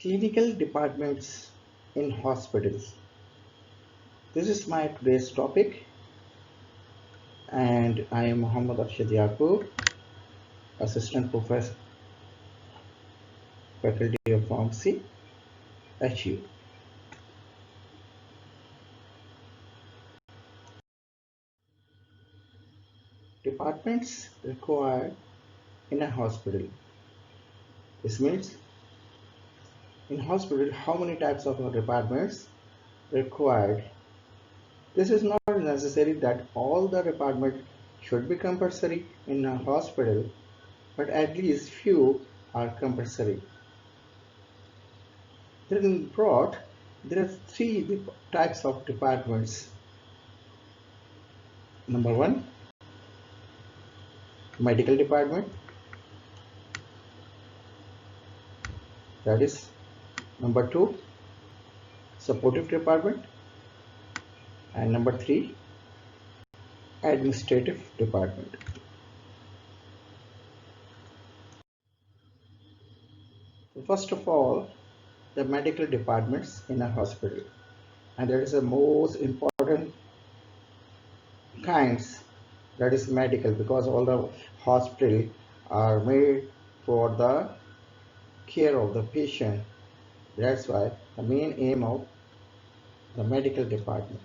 Clinical departments in hospitals. This is my today's topic, and I am Muhammad Arshad Yaqub, Assistant Professor, Faculty of Pharmacy, HU. Departments required in a hospital. This means in hospital, how many types of departments required. This is not necessary that all the departments should be compulsory in a hospital, but at least few are compulsory. Then in broad, there are three types of departments. Number one, medical department. That is number two, supportive department, and number three, administrative department. First of all, the medical departments in a hospital, and that is the most important kinds. That is medical, because all the hospital are made for the care of the patient. That's why the main aim of the medical department.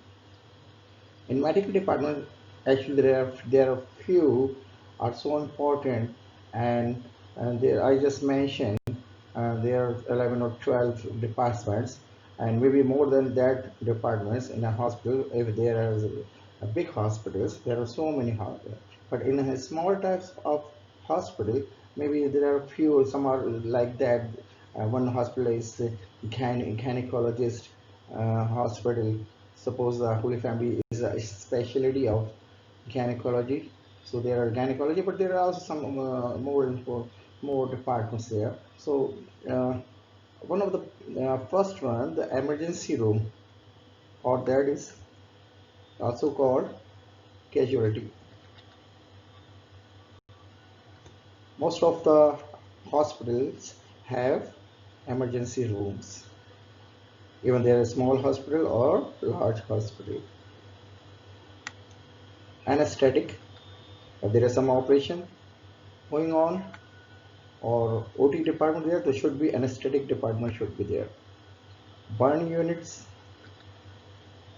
In medical department, actually there are few are so important, and there I just mentioned there are 11 or 12 departments, and maybe more than that departments in a hospital. If there are big hospitals, there are so many hospitals, but in a small types of hospital, maybe there are few. Some are like that. One hospital is gynecologist hospital. Suppose the Holy Family is a specialty of gynecology, so there are gynecology, but there are also some more departments there. So one of the first one, the emergency room, or that is also called casualty. Most of the hospitals have emergency rooms, even there is small hospital or large hospital. Anesthetic, if there is some operation going on, or OT department there should be anesthetic department should be there. Burn units,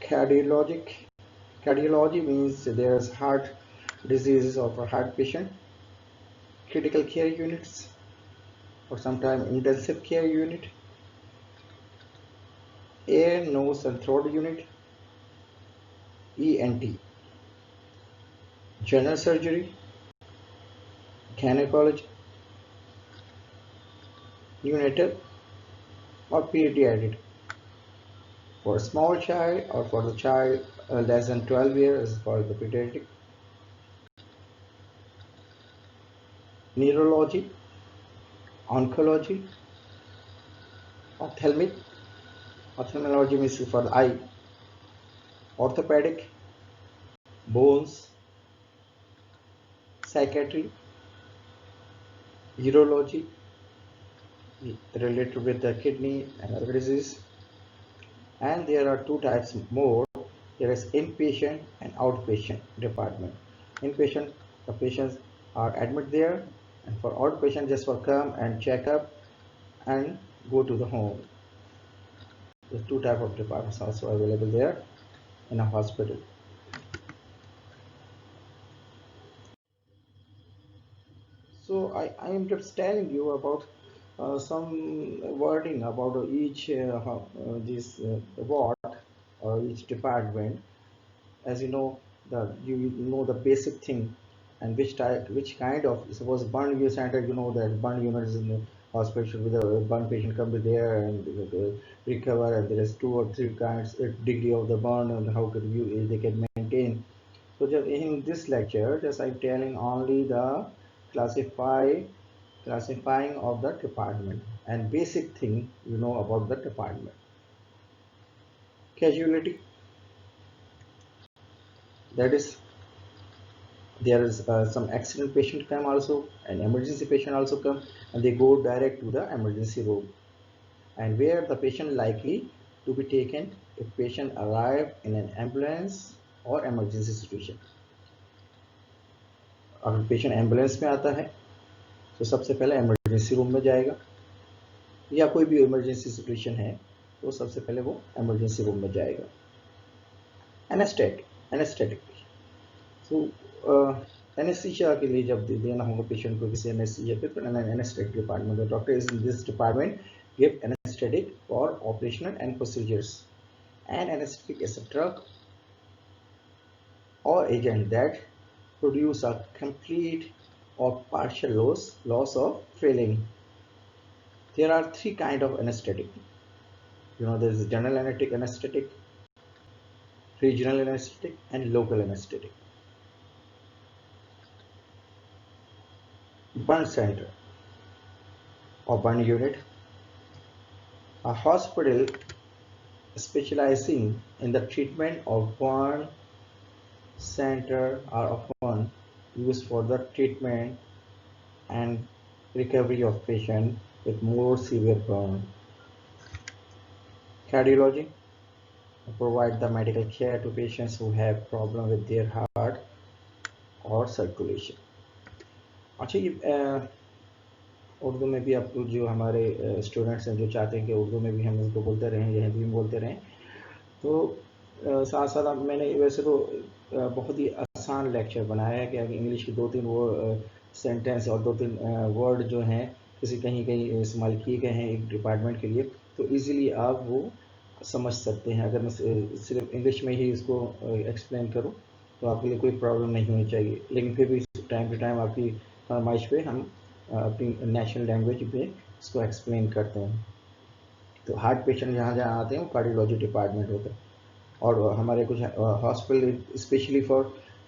cardiology means there's heart diseases of a heart patient. Critical care units, or sometimes intensive care unit. Ear, nose and throat unit. ENT. General surgery, gynecology, neonatal or pediatric. For a small child or for the child less than 12 years is called the pediatric. Neurology, oncology, ophthalmology means for the eye, orthopedic, bones, psychiatry, urology related with the kidney and other disease. And there are two types more. There is inpatient and outpatient department. Inpatient, the patients are admitted there, and for outpatient just for come and check up and go to the home. The two type of departments also available there in a hospital. So I am just telling you about some wording about each this ward or each department. As you know, you know the basic thing, and which kind of, suppose burn unit center, you know that burn unit is in the hospital should be the burn patient come be there and recover, and there is 2 or 3 kinds degree of the burn and how could you they can maintain. So just in this lecture, just I'm telling only the classifying of the department and basic thing you know about the department. Casualty, that is there is some accident patient come also, and emergency patient also come, and they go direct to the emergency room. and where the patient likely to be taken if patient arrive in an ambulance or emergency situation. अगर patient ambulance में आता है तो सबसे पहले emergency room में जाएगा, या कोई भी इमरजेंसी सिचुएशन है तो सबसे पहले वो इमरजेंसी रूम में जाएगा. एनेस्थेटिक तो एनेस्थीसिया के लिए जब देना होगा पेशेंट को किसी एनेस्थीसिया पे, तो anaesthetic department, the doctor is in this department give anaesthetic for operational and procedures. And anaesthetic is a drug or agent that produce a complete or partial loss of feeling. There are three kinds of anesthetic. There is general anesthetic, regional anesthetic, and local anesthetic. Burn center or burn unit, a hospital specializing in the treatment of burn center are often used for the treatment and recovery of patients with more severe burn. Cardiology provide the medical care to patients who have problem with their heart or circulation. अच्छा, ये उर्दू में भी आप जो हमारे students हैं जो चाहते हैं कि उर्दू में भी हम इसको बोलते रहें या हिंदी में बोलते रहें, तो साथ साथ अब मैंने वैसे तो बहुत ही आसान लेक्चर बनाया है कि अगर इंग्लिश के 2-3 वो सेंटेंस और 2-3 वर्ड जो हैं किसी कहीं इस्तेमाल किए गए हैं एक डिपार्टमेंट के लिए, तो इजीली आप वो समझ सकते हैं. अगर मैं सिर्फ इंग्लिश में ही इसको एक्सप्लेन करूं तो आपके लिए कोई प्रॉब्लम नहीं होनी चाहिए, लेकिन फिर भी टाइम टू टाइम आपकी फरमाइश पे हम अपनी नेशनल लैंग्वेज में इसको एक्सप्लेन करते हैं. तो हार्ट पेशेंट जहाँ जहाँ आते हैं वो कार्डियोलॉजी डिपार्टमेंट होता है, और हमारे कुछ हॉस्पिटल स्पेशली फॉर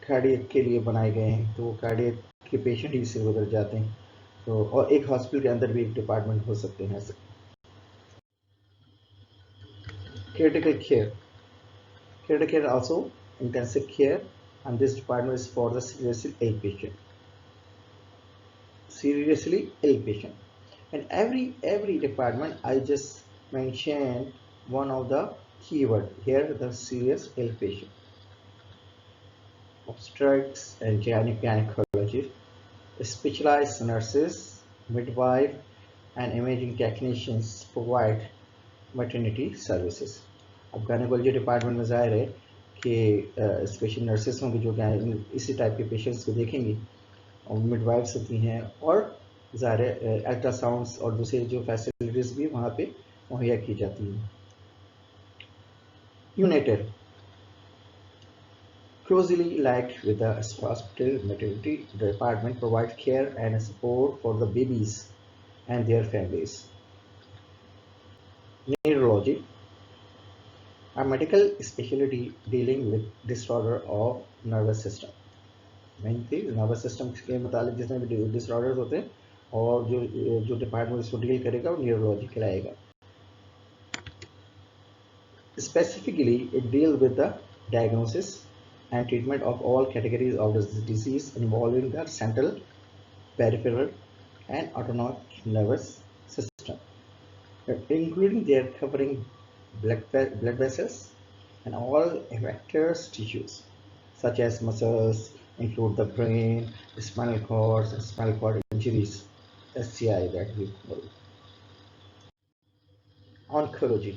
कार्डियक के लिए बनाए गए हैं, तो कार्डियक के पेशेंट ही इससे गुजर जाते हैं. तो और एक हॉस्पिटल के अंदर भी एक डिपार्टमेंट हो सकते हैं. Critical care also intensive care, and this department is for the seriously ill patient. And every department I just mentioned one of the keyword here, the serious ill patient. Obstetrics and gynecology, specialized nurses, midwife, and imaging technicians provide maternity services. अब gynaecology department में जाहिर है कि special nurses होंगी जो इसी type के patients को देखेंगी, और मिडवाइफ्स होती हैं, और ज़ाहिर है अल्ट्रासाउंड्स और दूसरे जो फैसिलिटीज़ भी वहाँ पे मुहैया की जाती हैं. United closely linked with the hospital maternity department provide care and support for the babies and their families. Neurology, a medical specialty dealing with disorder of nervous system. Mainly nervous system के मुतालिक जितने भी disorders होते हैं, और जो department इसको deal करेगा वो न्यूरोलॉजी कहलाएगा. Specifically, it deals with the diagnosis and treatment of all categories of the disease involving the central, peripheral, and autonomic nervous system, including their covering blood vessels and all affected tissues, such as muscles, include the brain, spinal cords, and spinal cord injuries, SCI that we call. Oncology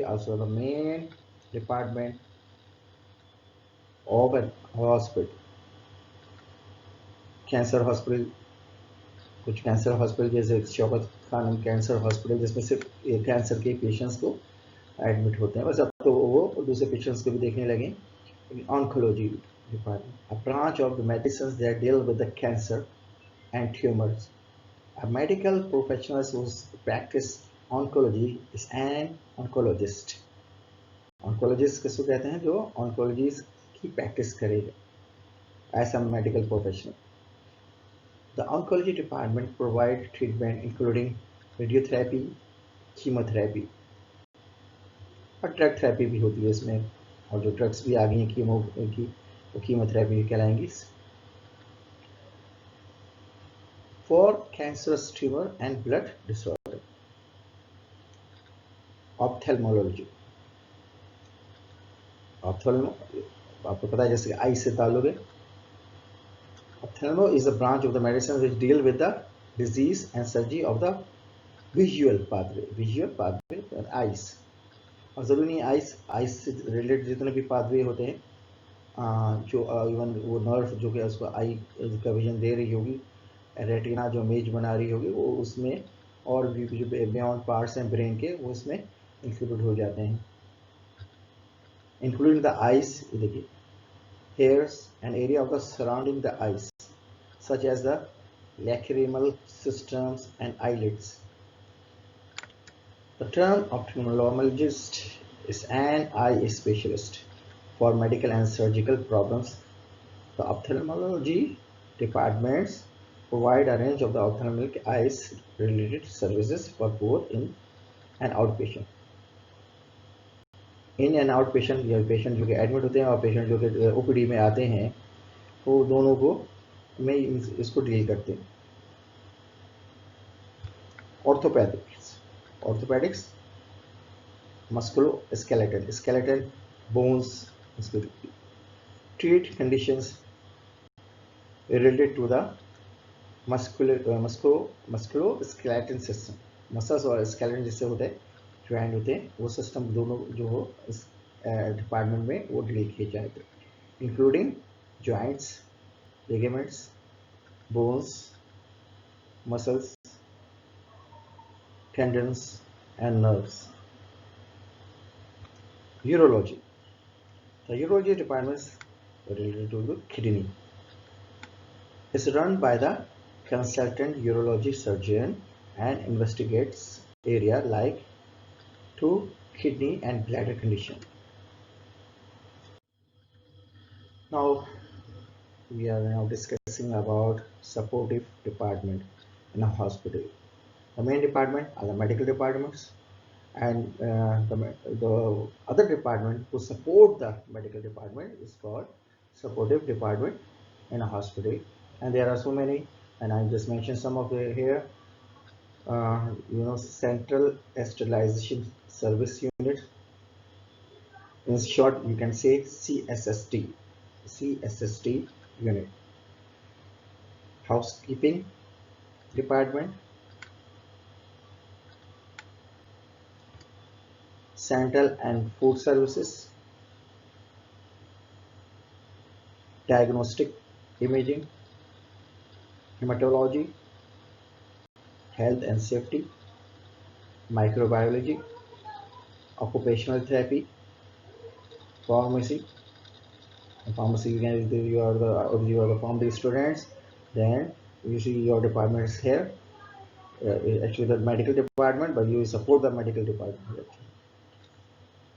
also the main department of an hospital. Cancer hospital, कुछ cancer hospital जैसे Shaukat Khanam cancer hospital जिसमें सिर्फ cancer के patients को admit होते हैं, बस अब तो वो दूसरे पेशेंट्स को भी देखने लगे. Oncology department, a branch of the medicines that deal with the cancer and tumors. A medical professional who practice oncology is an oncologist. Oncologist किसको कहते हैं? जो oncologist की practice करेगा, as a medical professional. The oncology department provides treatment including radiotherapy, chemotherapy, और drug therapy भी होती है इसमें, और जो ड्रग्स भी आ गई हैं कीमो की, वो कीमोथेरेपी कहलाएंगी. For cancerous tumor and blood disorder, ophthalmology. Ophthalmo आपको पता है जैसे आई से ताल्लुक है। Ophthalmo is a branch of the medicine which deal with the disease and surgery of the visual pathway and eyes। और जरूरी नहीं आइस से रिलेटेड जितने भी पाथवे होते हैं जो इवन वो नर्व जो कि उसको आई का विजन दे रही होगी, रेटिना जो इमेज बना रही होगी, वो उसमें और भी जो बियॉन्ड पार्ट्स हैं ब्रेन के वो इसमें इंक्लूड हो जाते हैं, इंक्लूडिंग द आइस। देखिए hairs and area of the surrounding the eyes such as the lacrimal systems and eyelids. The term ophthalmologist is an eye specialist for medical and surgical problems. The ophthalmology departments provide a range of the ophthalmic eyes related services for both in and outpatient. In and out patient या patient जो कि admit होते हैं और patient जो कि OPD में आते हैं, वो दोनों को में इसको डील करते हैं। Orthopaedics musculoskeletal bones treat conditions related to the musculo skeleton system. Muscles और स्केलेटन जिससे होते हैं ज्वाइंट होते हैं, वो सिस्टम दोनों जो हो इस डिपार्टमेंट में वो डील किए जाते हैं, including joints, ligaments, bones, muscles, tendons and nerves. Urology, the urology department related to the kidney is run by the consultant urology surgeon and investigates area like to kidney and bladder condition. Now we are now discussing about supportive department in a hospital. The main department are the medical departments, and the other department who support the medical department is called supportive department in a hospital. And there are so many, and I just mentioned some of the here. Central sterilization service unit, in short you can say CSST unit. Housekeeping department, central and food services, diagnostic imaging, hematology, health and safety, microbiology, occupational therapy, pharmacy. You are the pharmacy students, then you see your department is here. Actually the medical department, but you support the medical department.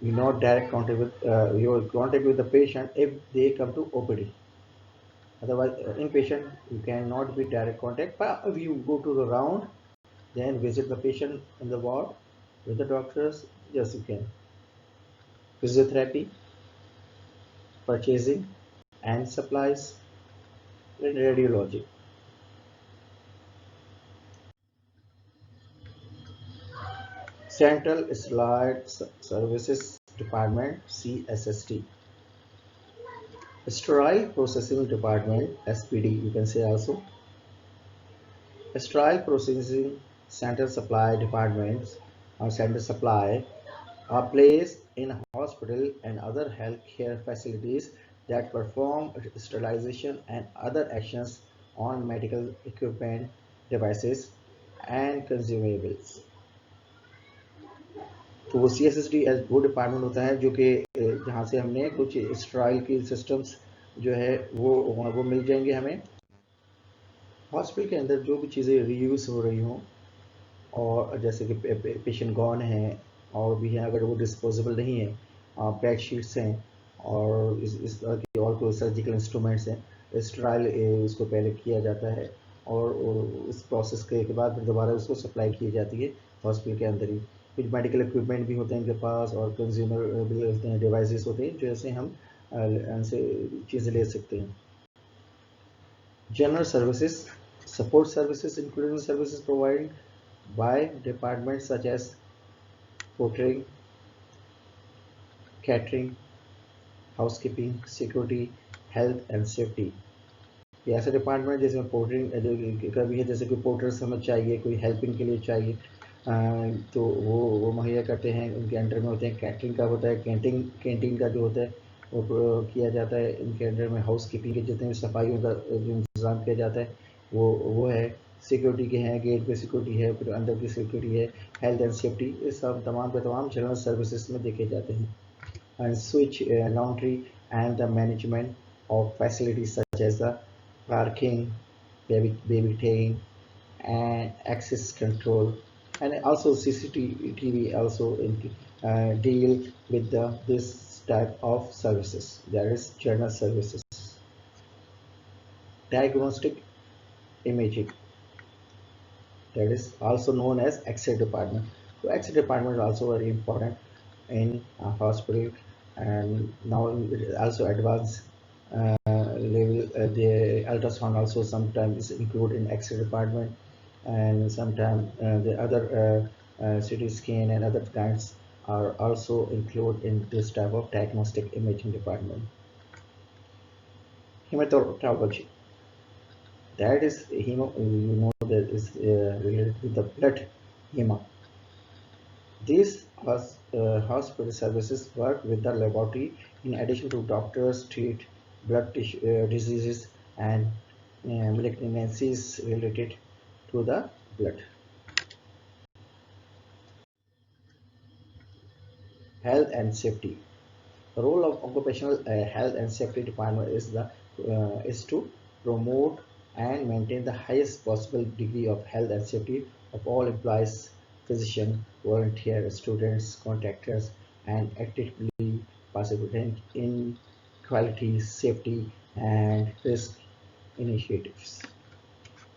You not direct contact with your contact with the patient if they come to OPD. Otherwise, inpatient you cannot be direct contact. But if you go to the round, then visit the patient in the ward with the doctors. Yes, you can. Physiotherapy, purchasing and supplies, and radiology. Central Sterile Services Department, CSSD. Sterile Processing Department, SPD, you can say also. Sterile Processing Center Supply Departments or Center Supply are placed in hospital and other healthcare facilities that perform sterilization and other actions on medical equipment, devices and consumables. तो वो CSSD वो department होता है जो कि जहाँ से हमने कुछ स्टेराइल की सिस्टम्स जो है वो मिल जाएंगे हमें। हॉस्पिटल के अंदर जो भी चीज़ें रीयूज हो रही हों, और जैसे कि पेशेंट गॉन है और भी हैं, अगर वो डिस्पोजेबल नहीं है, बेड शीट्स हैं और इस तरह की और कोई सर्जिकल इंस्ट्रूमेंट्स हैं, स्टेराइल उसको पहले किया जाता है और इस प्रोसेस के बाद फिर दोबारा उसको सप्लाई की जाती है हॉस्पिटल के अंदर ही। कुछ मेडिकल इक्विपमेंट भी होते हैं इनके पास और कंज्यूमर भी होते हैं, डिवाइसेस होते हैं जैसे हम इनसे चीज़ें ले सकते हैं। General services, support services including services provided by departments such as portering, catering, housekeeping, security, health and safety. ये ऐसा डिपार्टमेंट जिसमें पोर्टरिंग का भी है, जैसे कोई पोर्टर्स हमें चाहिए, कोई हेल्पिंग के लिए चाहिए, तो वो मुहैया करते हैं, उनके अंडर में होते हैं। कैटरिंग का होता है, कैंटीन का जो होता है वो किया जाता है इनके अंडर में। हाउस कीपिंग के जितने भी सफाइयों का जो इंतज़ाम किया जाता है वो है। सिक्योरिटी के हैं, गेट पे सिक्योरिटी है, फिर अंदर की सिक्योरिटी है। हेल्थ एंड सेफ्टी, ये सब तमाम के तमाम जनरल सर्विसेज में देखे जाते हैं। And switch laundry and the management of facilities such as the parking, babysitting, and access control, and also CCTV also deal with this type of services. There is general services. Diagnostic imaging, that is also known as X-ray department. So X-ray department is also very important in a hospital, and now it also advanced level. The ultrasound also sometimes is included in X-ray department, and sometimes the other CT scan and other kinds are also included in this type of diagnostic imaging department. Hematology, that is that is related with the blood hema. These hospital services work with the laboratory in addition to doctors treat blood diseases and malignancies related to the blood. Health and safety. The role of occupational health and safety department is to promote and maintain the highest possible degree of health and safety of all employees, physicians, volunteers, students, contractors, and actively participate in quality, safety, and risk initiatives.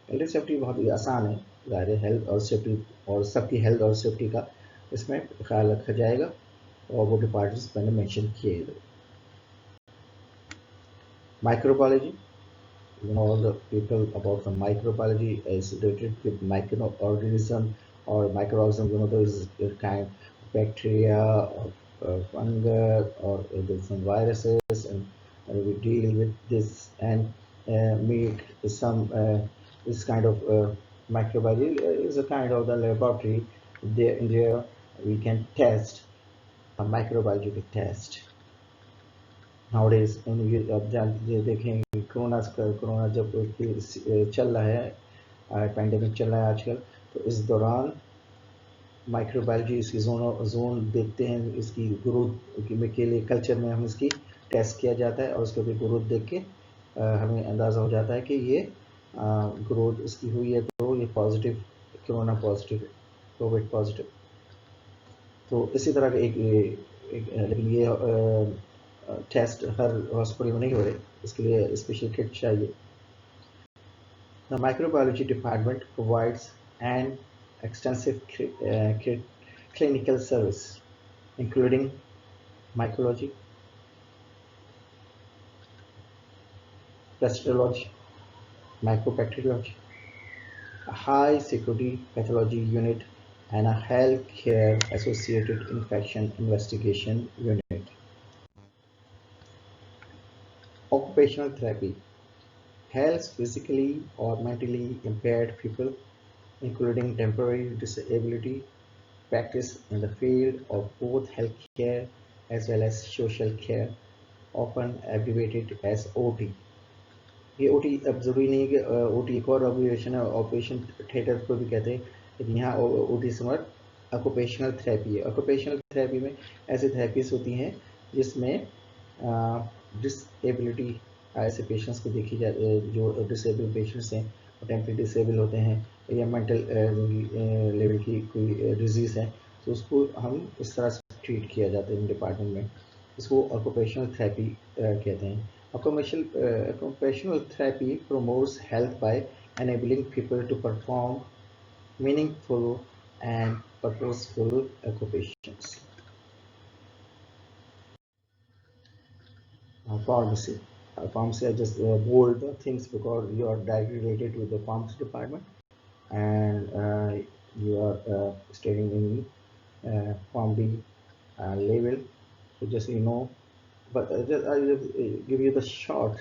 Health safety बहुत ही आसान है, ज़ाहिर है health और safety और सबकी health और safety का इसमें ख्याल रखा जाएगा, और वो डिपार्टमेंट्स मैंने मेंशन किए हैं। Microbiology, you know, all the people about the microbiology is related with microorganism or microorganism, there is a kind of bacteria or fungus or there's some viruses, and we deal with this and make some this kind of microbiology is a kind of the laboratory. There we can test a microbiology test. Nowadays अब देखें corona जब चल रहा है, pandemic चल रहा है आजकल, तो इस दौरान माइक्रोबायोलॉजी इसकी जोन देखते हैं, इसकी ग्रोथ के लिए कल्चर में हम इसकी टेस्ट किया जाता है, और उसके भी ग्रोथ देख के हमें अंदाज़ा हो जाता है कि ये ग्रोथ इसकी हुई है तो ये positive, corona positive, Covid positive. तो इसी तरह का लेकिन ये टेस्ट हर हॉस्पिटल में नहीं हो रहे, इसके लिए स्पेशल किट चाहिए। The microbiology department provides an extensive clinical service, including mycology, bacteriology, microbacteriology, a high security pathology unit, and a healthcare associated infection investigation unit. Occupational therapy helps physically or mentally impaired people, including temporary disability, practice in the field of both healthcare as well as social care, often abbreviated as OT. ये OT अब ज़रूरी नहीं है कि OT एक और abbreviation है, operation theatre को भी कहते हैं, लेकिन यहाँ OT से मर्द ऑक्यूपेशनल थेरेपी है। ऑक्यूपेशनल थेरेपी में ऐसी थेरेपीज होती हैं जिसमें डिसेबिलिटी ऐसे पेशेंट्स को देखी जाती, जो डिसेबल पेशेंट्स हैं, टेम्परेरी डिसेबल होते हैं, या मेंटल लेवल की कोई डिजीज़ है, तो उसको हम इस तरह से ट्रीट किया जाता है इन डिपार्टमेंट में। इसको ऑक्यूपेशनल थेरेपी कहते हैं। Occupational therapy promotes health by enabling people to perform meaningful and purposeful occupations. Pharmacy. Pharmacy, I just bold the things because you are directly related with the pharmacy department, and you are studying in Pharm D level. So just but I'll just give you the short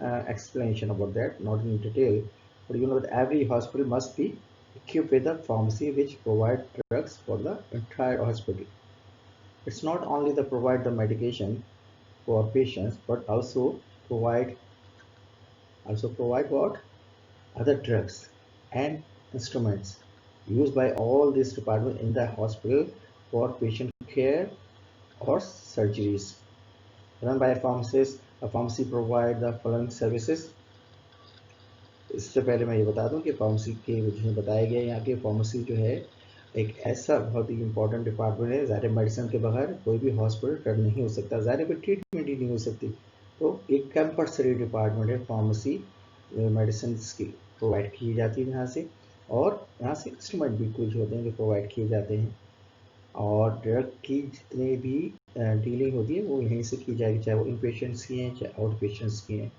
explanation about that, not in detail. But that every hospital must be equipped with a pharmacy which provide drugs for the entire hospital. It's not only the provide the medication for patients, but also provide what other drugs and instruments used by all these departments in the hospital for patient care or surgeries. Run by a pharmacist, a pharmacy provide the following services. इससे पहले मैं ये बता दूं कि pharmacy के जिसमें बताया गया यहाँ के फार्मेसी जो है एक ऐसा बहुत ही इंपॉर्टेंट डिपार्टमेंट है। ज़ाहिर मेडिसिन के बगैर कोई भी हॉस्पिटल रन नहीं हो सकता, ज़ाहिर कोई ट्रीटमेंट ही नहीं हो सकती। तो एक कंपल्सरी डिपार्टमेंट है फार्मेसी, मेडिसिन की प्रोवाइड की जाती है यहाँ से, और यहाँ से इंस्ट्रूमेंट भी कुछ होते हैं जो प्रोवाइड किए जाते हैं, और ड्रग की जितने भी डीलिंग होती है वो यहीं से की जाएगी, चाहे वो इन पेशेंट्स की हैं चाहे आउट पेशेंट्स की हैं।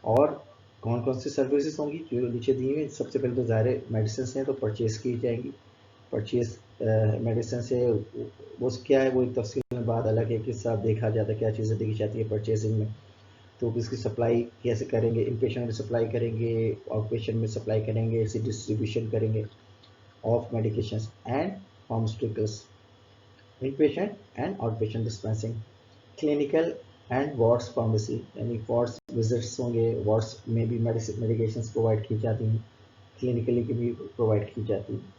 और कौन कौन सी सर्विसेज होंगी जो नीचे दी हुई। सबसे पहले तो ज़ाहिर मेडिसिन हैं तो परचेज़ की जाएंगी। परचेज़ मेडिसिन से वो क्या है, वो एक तफसील में बात अलग है कि सब देखा जाता है क्या चीज़ें देखी जाती है परचेजिंग में। तो इसकी सप्लाई कैसे करेंगे, इन पेशेंट में सप्लाई करेंगे, आउट पेशेंट में सप्लाई करेंगे, इसी डिस्ट्रीब्यूशन करेंगे of medications and pharmaceuticals, inpatient and outpatient dispensing. Clinical and wards pharmacy, यानी वार्ड्स विजिट्स होंगे, वार्ड्स में भी मेडिकेशंस प्रोवाइड की जाती हैं, क्लिनिकली की भी प्रोवाइड की जाती हैं,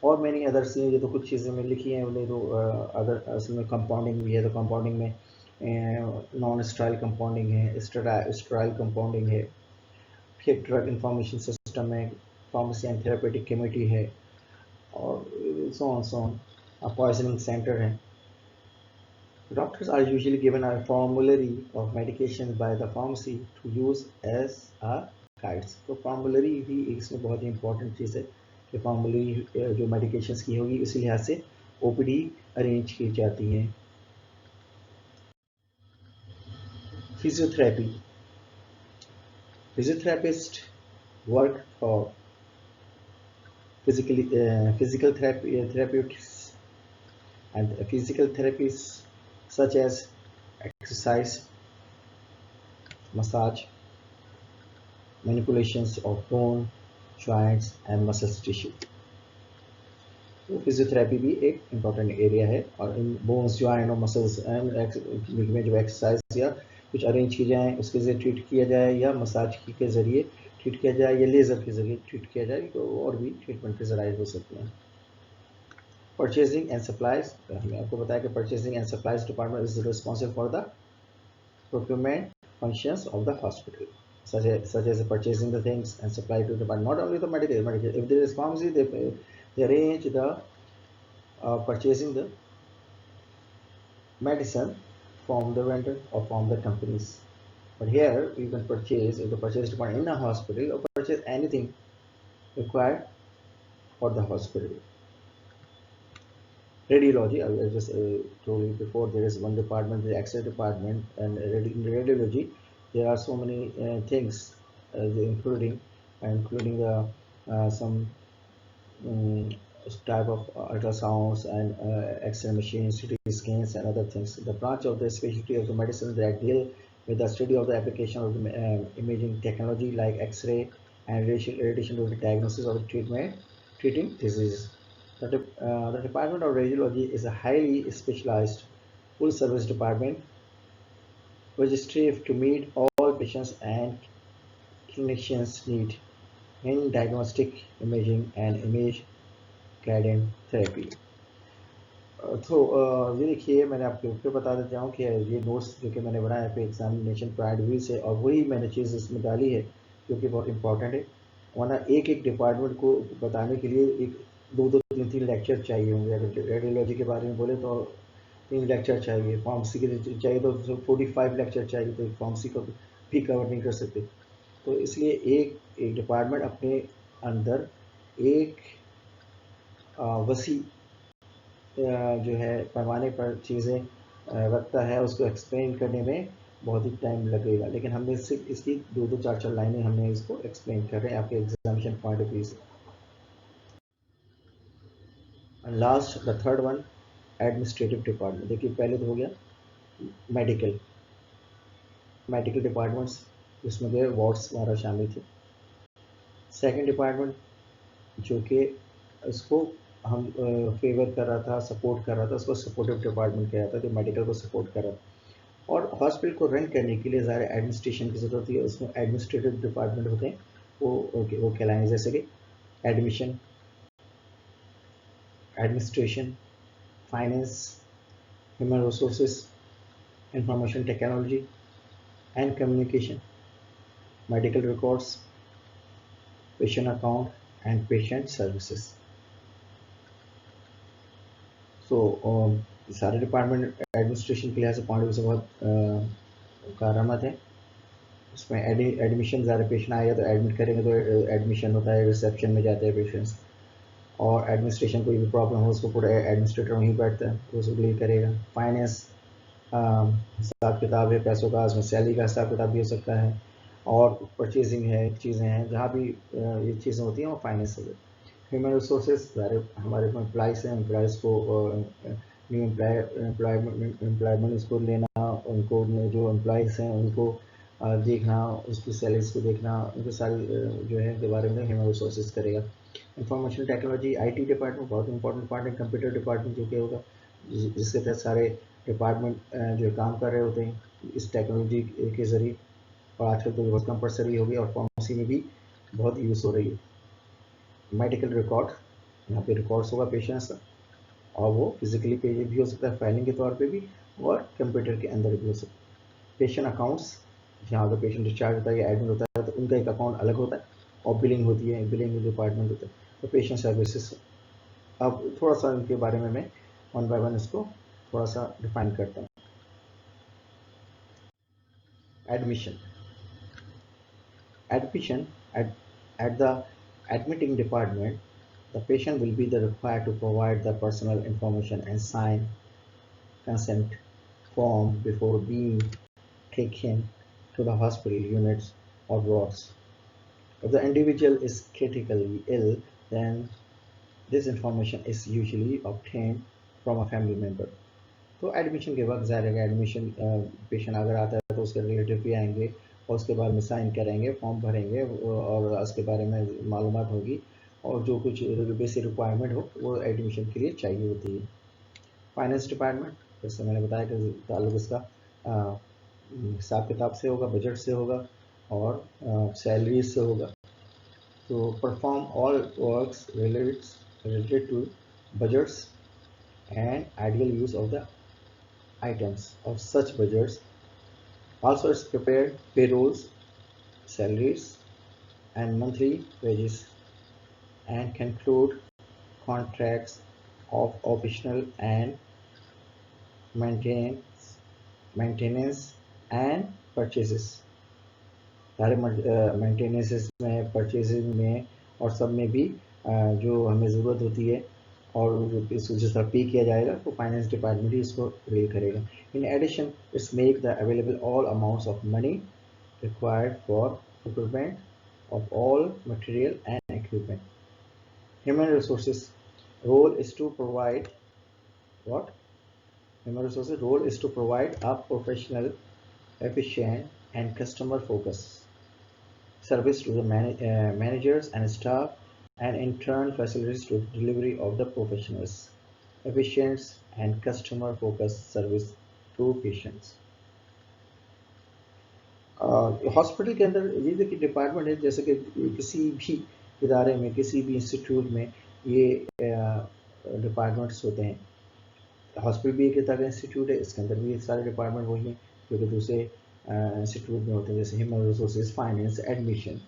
और मैनी अदर्स हैं। ये तो कुछ चीज़ें में लिखी हैं, बोले तो अदर असल में कंपाउंडिंग भी है, तो कंपाउंडिंग में नॉन स्ट्राइल कंपाउंडिंग है, स्ट्राइल कंपाउंडिंग है, फिर ड्रग इंफॉर्मेशन सिस्टम है, फार्मेसी एंड थेरेपेटिक कमेटी है, और सो ऑन पॉइजनिंग सेंटर है। Doctors are usually given a formulary of medication by the pharmacy to use as a guides। तो formulary भी इसमें बहुत ही important चीज़ है कि formulary जो medications की होगी इसी लिहाज से OPD अरेंज की जाती है। Physiotherapy, physiotherapist work for physical therapeutics and physical therapies such as exercise, massage, manipulations of bone, joints and muscle tissue। तो फिजियोथेरेपी भी एक इम्पॉर्टेंट एरिया है, और इन बोन्स, जॉइंट और मसल्स एंड में जब एक्सरसाइज या कुछ अरेंज की जाए उसके जरिए ट्रीट किया जाए, या मसाज के ज़रिए ट्रीट किया जाए, या लेज़र के ज़रिए ट्रीट किया जाए, तो और भी ट्रीटमेंट के ज़राए हो सकते हैं। परचेजिंग एंड सप्लाईज, हमने आपको बताया कि purchasing and supplies department is responsible for the procurement functions of the hospital, such as purchasing the things and supply to the but not only the medical. If there is pharmacy, they arrange the purchasing the medicine from the vendor or from the companies. But here you can purchase, if the purchase department in a hospital, or purchase anything required for the hospital. Radiology, I just told you before, there is one department, the X-ray department, and in radiology there are so many things, including the some type of ultrasounds and X-ray machines, CT scans and other things. The branch of the specialty of the medicine that deal with the study of the application of the imaging technology like X-ray and radiation to the diagnosis of the treating diseases. The Department of Radiology is a highly specialized full-service department which strives to meet all patients and clinicians' needs in diagnostic imaging and image-guided therapy। तो ये देखिए, मैंने आपको फिर बता देता हूँ कि ये नोट्स जो कि मैंने बनाए पे एग्जामिनेशन पॉइंट व्यू से, और वही मैंने चीज़ इसमें डाली है जो कि बहुत इंपॉर्टेंट है, वरना एक एक डिपार्टमेंट को बताने के लिए एक दो तीन लेक्चर चाहिए होंगे। अगर रेडियोलॉजी के बारे में बोले तो 3 लेक्चर चाहिए, फार्मेसी के लिए चाहिए तो 45 लेक्चर चाहिए, तो फार्मेसी को भी कवर नहीं कर सकते। तो इसलिए एक डिपार्टमेंट अपने अंदर एक वसी जो है पैमाने पर चीज़ें रखता है, उसको एक्सप्लेन करने में बहुत ही टाइम लगेगा, लेकिन हमने सिर्फ इसकी 2-4 लाइनें हमने इसको एक्सप्लेन कर रहे हैं आपके एग्जामिनेशन पॉइंट ऑफ व्यू से। Last the third one, administrative department. देखिए पहले तो हो गया मेडिकल डिपार्टमेंट्स, जिसमें के वार्ड्स हमारा शामिल थे। सेकंड डिपार्टमेंट जो कि इसको हम फेवर कर रहा था, सपोर्ट कर रहा था, उसको सपोर्टिव डिपार्टमेंट कहा जाता है, जो मेडिकल को सपोर्ट कर रहा था। और हॉस्पिटल को रन करने के लिए ज़्यादा एडमिनिस्ट्रेशन की ज़रूरत है, उसमें एडमिनिस्ट्रेटिव डिपार्टमेंट होते हैं, वो कहलाएंगे, जैसे कि admission, administration, finance, human resources, information technology and communication, medical records, patient account and patient services. So सारे डिपार्टमेंट एडमिनिस्ट्रेशन के लिहाज से पॉइंट से बहुत कारआमद है। उसमें एडमिशन, ज़्यादा पेशेंट आएगा तो एडमिट करेंगे तो एडमिशन होता है, रिसेप्शन में जाते हैं पेशेंट्स, और एडमिनिस्ट्रेशन कोई भी प्रॉब्लम हो उसको पूरा एडमिनिस्ट्रेटर वहीं बैठता है, वो उसको डील करेगा। फाइनेंस, हिसाब किताब है पैसों का, उसमें सैलरी का हिसाब किताब भी हो सकता है, और परचेजिंग है, चीज़ें हैं, जहाँ भी ये चीज़ें होती हैं वो फाइनेंस से। ह्यूमन रिसोर्सेज, सारे हमारे एम्प्लॉइज़ हैं, एम्प्लॉइज़ को न्यू एम्प्लॉयमेंट उसको लेना, उनको जो एम्प्लॉइज़ हैं उनको देखना, उसकी सैलरीज को देखना, उनके सारी जो है के बारे में ह्यूमन रिसोर्सेज करेगा। इंफॉर्मेशन टेक्नोलॉजी, आईटी डिपार्टमेंट बहुत इंपॉर्टेंट पार्ट है, कंप्यूटर डिपार्टमेंट जो क्या होगा, जिसके तहत सारे डिपार्टमेंट जो काम कर रहे होते हैं इस टेक्नोलॉजी के ज़रिए, और आजकल तो बहुत कंपलसरी हो गई और फार्मेसी में भी बहुत यूज़ हो रही है। मेडिकल रिकॉर्ड, यहाँ पे रिकॉर्ड्स होगा पेशेंट्स का, और वो फिजिकली पेज भी हो सकता है, फाइलिंग के तौर पे भी, और कंप्यूटर के अंदर भी हो सकता है। पेशेंट अकाउंट्स, जहाँ अगर पेशेंट डिस्चार्ज होता है या एडमिट होता है तो उनका एक अकाउंट अलग होता है, और बिलिंग होती है, बिलिंग डिपार्टमेंट होता है। तो पेशेंट सर्विसेज, अब थोड़ा सा इनके बारे में मैं वन बाय वन इसको थोड़ा सा डिफाइन करता हूँ। Admission, admission at the admitting department, the patient will be required to provide the personal information and sign consent form before being taken to the hospital units or wards. If the individual is critically ill, then this information is usually obtained from a family member. तो admission के वक्त ज़ाहिर है, admission patient अगर आता है तो उसके रिलेटिव भी आएंगे और उसके बारे में साइन करेंगे, फॉर्म भरेंगे, और उसके बारे में मालूमात होगी, और जो कुछ बेसिक रिक्वायरमेंट हो वो एडमिशन के लिए चाहिए होती है। फाइनेंस डिपार्टमेंट, जैसे मैंने बताया कि ताल्लुक इसका हिसाब किताब से होगा, बजट से होगा, और सैलरी से होगा। तो perform all works related to budgets and ideal use of the items of such budgets. Also, it's prepared payrolls, salaries, and monthly wages, and conclude contracts of operational and maintenance, maintenance and purchases. सारे maintenance में, purchasing में, और सब में भी जो हमें ज़रूरत होती है और इसको जिस तरह पे किया जाएगा तो फाइनेंस डिपार्टमेंट ही इसको डील करेगा। In addition it's make the available all amounts of money required for procurement of all material and equipment. Human resources role is to provide what? Human resources role is to provide a professional, efficient, and customer focused service to the managers and staff, and in turn facilitates the delivery of the professionals, efficient and customer focused service to patients. Hospital के अंदर ये देखिए department है, जैसे कि किसी भी इदारे में, किसी भी इंस्टीट्यूट में ये डिपार्टमेंट्स होते हैं। हॉस्पिटल भी एक तरह का इंस्टीट्यूट है, इसके अंदर भी सारे डिपार्टमेंट वही हैं जो कि दूसरे इंस्टीट्यूट में होते हैं, जैसे human resources, finance, admission.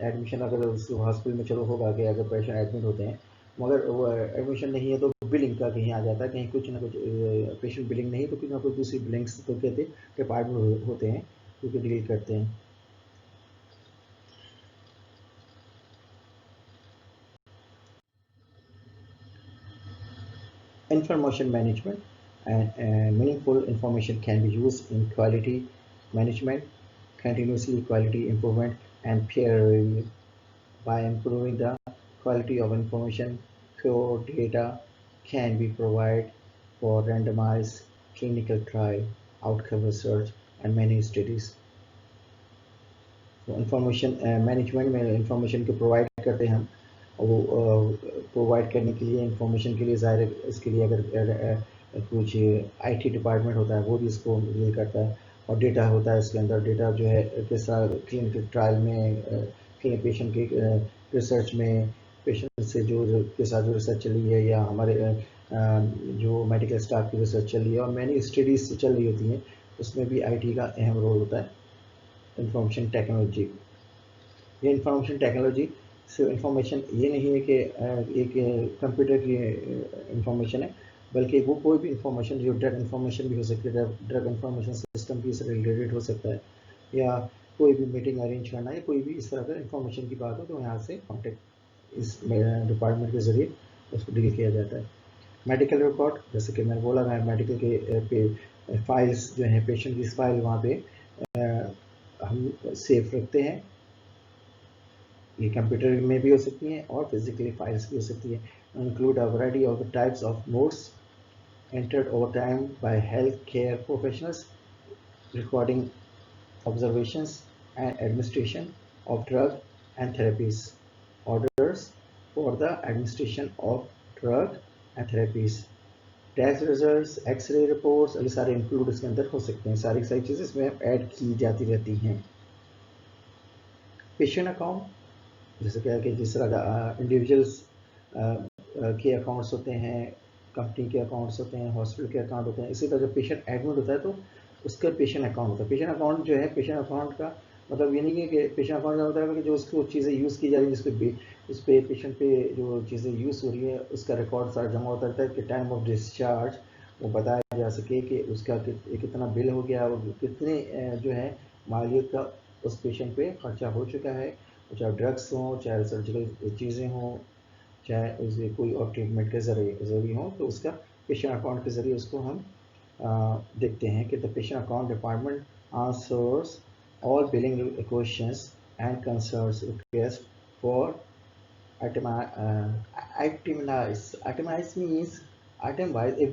Admission अगर उस हॉस्पिटल में चलो होगा कि अगर पेशेंट एडमिट होते हैं, मगर वो एडमिशन नहीं है तो बिलिंग का कहीं आ जाता है, कहीं कुछ ना कुछ पेशेंट बिलिंग नहीं तो कुछ ना कुछ दूसरी बिलिंग्स तो कहते डिपार्टमेंट होते हैं जो कि डील करते हैं। Information management, and meaningful information can be used in quality management, continuously quality improvement, and peer review. By improving the quality of information, pure data can be provided for randomized clinical trial, outcome research, and many studies. तो information management में information को provide करते हैं हम, और वो provide करने के लिए इंफॉर्मेशन के लिए ज़ाहिर इसके लिए अगर कुछ आईटी डिपार्टमेंट होता है वो भी इसको डील करता है, और डेटा होता है इसके अंदर, डेटा जो है किस तरह क्लिनिकल ट्रायल में पेशेंट की रिसर्च में पेशेंट से जो के साथ जो रिसर्च चली है, या हमारे जो मेडिकल स्टाफ की रिसर्च चल रही है, और मैनी स्टडीज चल रही होती हैं, उसमें भी आईटी का अहम रोल होता है। इंफॉर्मेशन टेक्नोलॉजी, ये इंफॉर्मेशन टेक्नोलॉजी सिर्फ इंफॉर्मेशन ये नहीं है कि एक कंप्यूटर की इंफॉर्मेशन है, बल्कि वो कोई भी इंफॉर्मेशन जो ड्रग इंफॉर्मेशन भी हो सकती है, ड्रग इंफॉर्मेशन सिस्टम भी इससे रिलेटेड हो सकता है, या कोई भी मीटिंग अरेंज करना है, कोई भी इस तरह का इंफॉर्मेशन की बात हो तो यहाँ से कॉन्टेक्ट इस डिपार्टमेंट के ज़रिए उसको डील किया जाता है। मेडिकल रिकॉर्ड, जैसे कि मैंने बोला, मैं मेडिकल के फाइल्स जो हैं, पेशेंट की फाइल वहाँ पे हम सेफ रखते हैं। ये कंप्यूटर में भी हो सकती हैं और फिजिकली फाइल्स भी हो सकती है। Include a variety of the types of notes entered over time by healthcare professionals, recording observations and administration of drug and therapies, orders for the administration of drug and therapies, test results, x-ray reports, ये सारे include इसके अंदर हो सकते हैं। सारी चीज़ें इसमें ऐड की जाती रहती हैं। पेशेंट अकाउंट, जैसे क्या कि जिस तरह इंडिविजुअल्स के अकाउंट्स होते हैं, कंपनी के अकाउंट्स होते हैं, हॉस्पिटल के अकाउंट होते हैं, इसी तरह जब पेशेंट एडमिट होता है तो उसका पेशेंट अकाउंट होता है। पेशेंट अकाउंट जो है, पेशेंट अकाउंट का मतलब ये नहीं है कि पेशेंट अकाउंट का होता है कि जो उसको चीज़ें यूज़ की जा रही है, उस पर पेशेंट पे जो चीज़ें यूज़ हो रही है उसका रिकॉर्ड सारा जमा होता रहता है कि टाइम ऑफ डिस्चार्ज वो बताया जा सके कि उसका कितना बिल हो गया और कितने जो है मालियत का उस पेशेंट पे खर्चा हो चुका है, चाहे ड्रग्स हों, चाहे सर्जिकल चीज़ें हों, चाहे उसे कोई और ट्रीटमेंट के ज़रिए हो, तो उसका पेशेंट अकाउंट के ज़रिए उसको हम देखते हैं कि the patient account department answers all billing questions and concerns request for itemize means item wise. If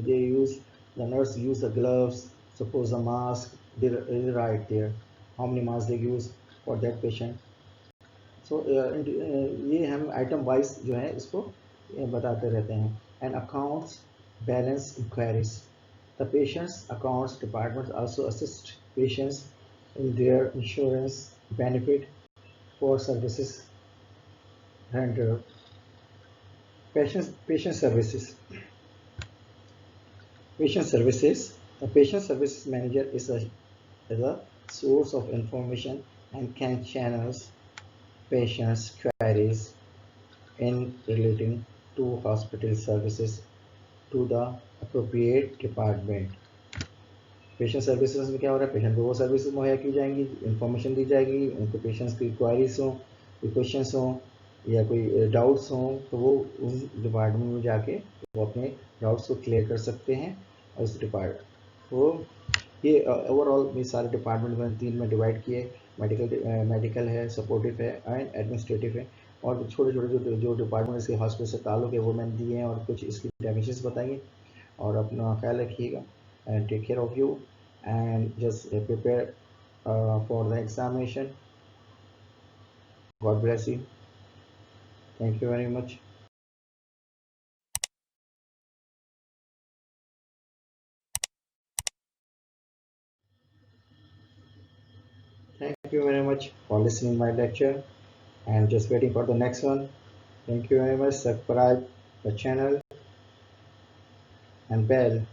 they use, the nurse use the gloves, suppose a mask, they write there how many masks they use for that patient. So ये हम item wise जो है इसको बताते रहते हैं। And accounts balance enquiries, the patients accounts department also assist patients in their insurance benefit for services rendered. Patient services. Patient services. The patient services manager is a source of information and can channels patients' queries in relating to hospital services to the appropriate department. Patient services में क्या हो रहा है, patient को वो services मुहैया की जाएंगी, इंफॉर्मेशन दी जाएगी, उनको पेशेंट्स की क्वारीज हों, कोई क्वेश्चंस हों या कोई डाउट्स हों, तो वो उस डिपार्टमेंट में जाके वो अपने डाउट्स को क्लियर कर सकते हैं। और उस डिपार्टमेंट तो ये ओवरऑल ये सारे डिपार्टमेंट में 3 में डिवाइड किए। मेडिकल है, सपोर्टिव है एंड एडमिनिस्ट्रेटिव है। और छोटे छोटे जो डिपार्टमेंट इसके हॉस्पिटल से ताल्लुक है वो मैंने दिए हैं और कुछ इसकी डेफिनेशंस बताइए। और अपना ख्याल रखिएगा and take care of you, and just prepare for the examination. God bless you. Thank you very much. Thank you very much for listening my lecture and just waiting for the next one. Thank you very much. Subscribe the channel and bell